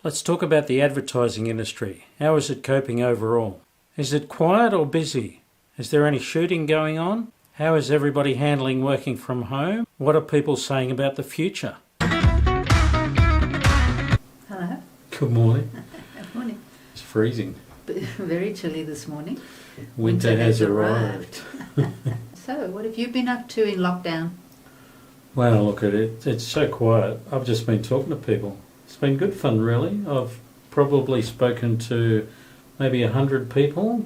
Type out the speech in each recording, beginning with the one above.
Let's talk about the advertising industry. How is it coping overall? Is it quiet or busy? Is there any shooting going on? How is everybody handling working from home? What are people saying about the future? Hello. Good morning. Good morning. It's freezing. Very chilly this morning. Winter has arrived. So, what have you been up to in lockdown? Well, look at it. It's so quiet. I've just been talking to people. It's been good fun, really. I've probably spoken to maybe 100 people,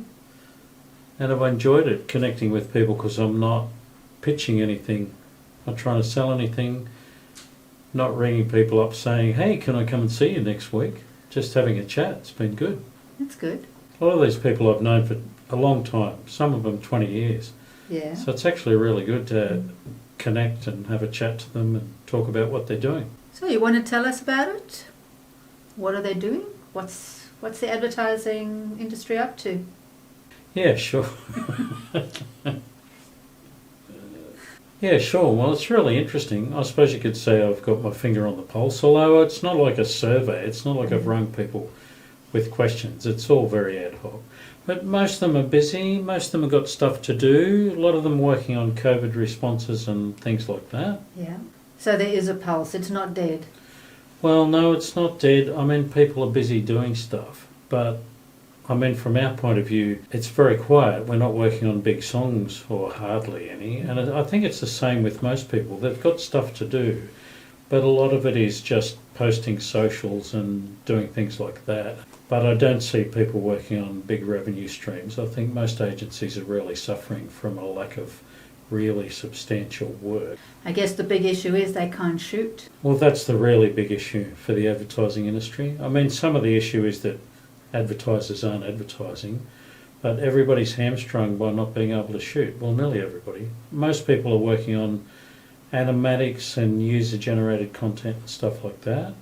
and I've enjoyed it, connecting with people, because I'm not pitching anything, not trying to sell anything, not ringing people up saying, hey, can I come and see you next week? Just having a chat. It's been good. That's good. A lot of these people I've known for a long time, some of them 20 years. Yeah. So it's actually really good to connect and have a chat to them and talk about what they're doing. So you want to tell us about it? What are they doing? What's the advertising industry up to? Yeah, sure. Yeah, sure. Well, it's really interesting. I suppose you could say I've got my finger on the pulse, although it's not like a survey. It's not like I've rung people with questions. It's all very ad hoc. But most of them are busy. Most of them have got stuff to do. A lot of them working on COVID responses and things like that. Yeah. So there is a pulse. It's not dead. Well, no, it's not dead. I mean, people are busy doing stuff. But, I mean, from our point of view, it's very quiet. We're not working on big songs, or hardly any. And I think it's the same with most people. They've got stuff to do. But a lot of it is just posting socials and doing things like that. But I don't see people working on big revenue streams. I think most agencies are really suffering from a lack of really substantial work. I guess the big issue is they can't shoot. Well, that's the really big issue for the advertising industry. I mean, some of the issue is that advertisers aren't advertising, but everybody's hamstrung by not being able to shoot. Well, nearly everybody. Most people are working on animatics and user-generated content and stuff like that.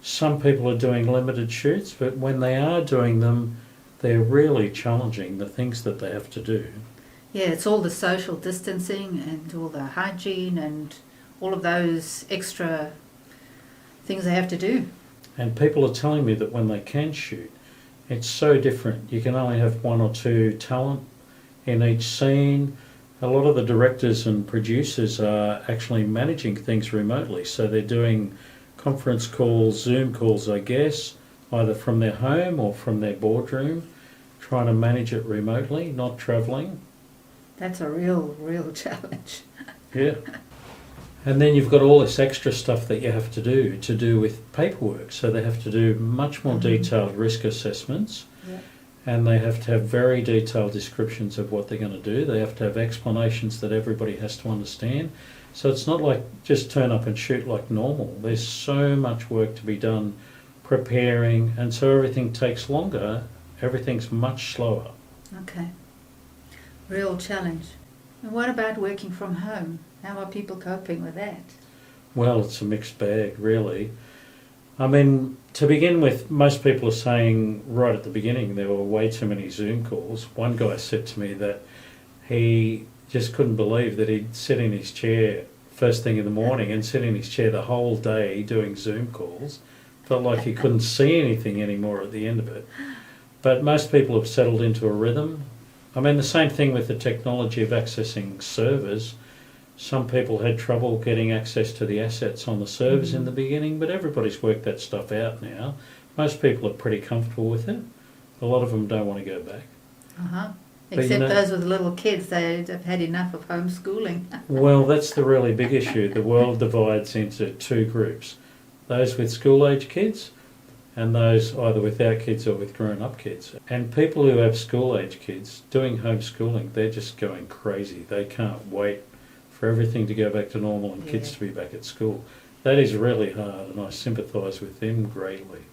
Some people are doing limited shoots, but when they are doing them, they're really challenging, the things that they have to do. Yeah, it's all the social distancing and all the hygiene and all of those extra things they have to do. And people are telling me that when they can shoot, it's so different. You can only have one or two talent in each scene. A lot of the directors and producers are actually managing things remotely, so they're doing conference calls, Zoom calls, I guess, either from their home or from their boardroom, trying to manage it remotely, not travelling. That's a real challenge. Yeah. And then you've got all this extra stuff that you have to do with paperwork. So they have to do much more detailed risk assessments. Yeah. And they have to have very detailed descriptions of what they're going to do. They have to have explanations that everybody has to understand. So it's not like just turn up and shoot like normal. There's so much work to be done preparing, and so everything takes longer. Everything's much slower. Okay. Real challenge. And what about working from home? How are people coping with that? Well, it's a mixed bag, really. I mean, to begin with, most people are saying right at the beginning there were way too many Zoom calls. One guy said to me that he just couldn't believe that he'd sit in his chair first thing in the morning and sit in his chair the whole day doing Zoom calls. Felt like he couldn't see anything anymore at the end of it. But most people have settled into a rhythm. I mean, the same thing with the technology of accessing servers. Some people had trouble getting access to the assets on the servers in the beginning, but everybody's worked that stuff out now. Most people are pretty comfortable with it. A lot of them don't want to go back. Uh-huh. But Except you know, those with little kids, they've had enough of homeschooling. well, that's the really big issue. The world divides into two groups. Those with school-age kids and those either without kids or with grown-up kids. And people who have school-age kids doing homeschooling, they're just going crazy. They can't wait for everything to go back to normal and kids to be back at school. That is really hard, and I sympathise with them greatly.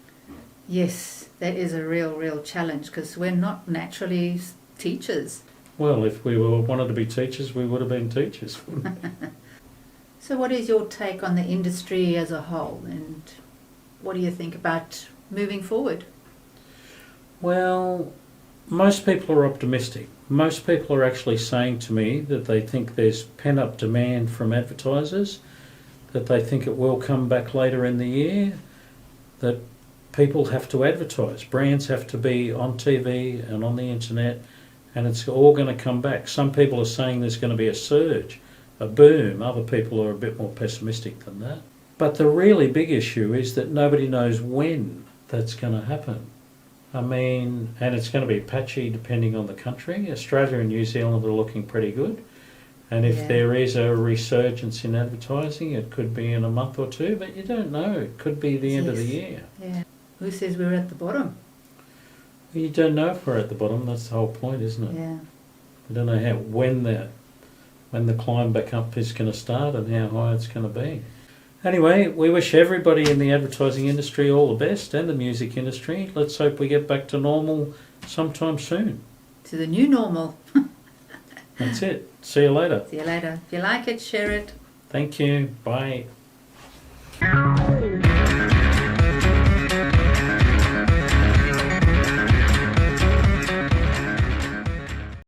Yes, that is a real challenge, because we're not naturally teachers. Well, if we wanted to be teachers, we would have been teachers. So what is your take on the industry as a whole, and what do you think about moving forward? Well, most people are optimistic. Most people are actually saying to me that they think there's pent-up demand from advertisers, that they think it will come back later in the year, that people have to advertise. Brands have to be on TV and on the internet, and it's all going to come back. Some people are saying there's going to be a surge, a boom. Other people are a bit more pessimistic than that. But the really big issue is that nobody knows when that's going to happen. I mean, and it's going to be patchy depending on the country. Australia and New Zealand are looking pretty good. And if there is a resurgence in advertising, it could be in a month or two, but you don't know. It could be the end of the year. Yeah. Who says we're at the bottom? You don't know if we're at the bottom. That's the whole point, isn't it? Yeah. We don't know when the climb back up is going to start and how high it's going to be. Anyway, we wish everybody in the advertising industry all the best, and the music industry. Let's hope we get back to normal sometime soon. To the new normal. That's it. See you later. See you later. If you like it, share it. Thank you. Bye.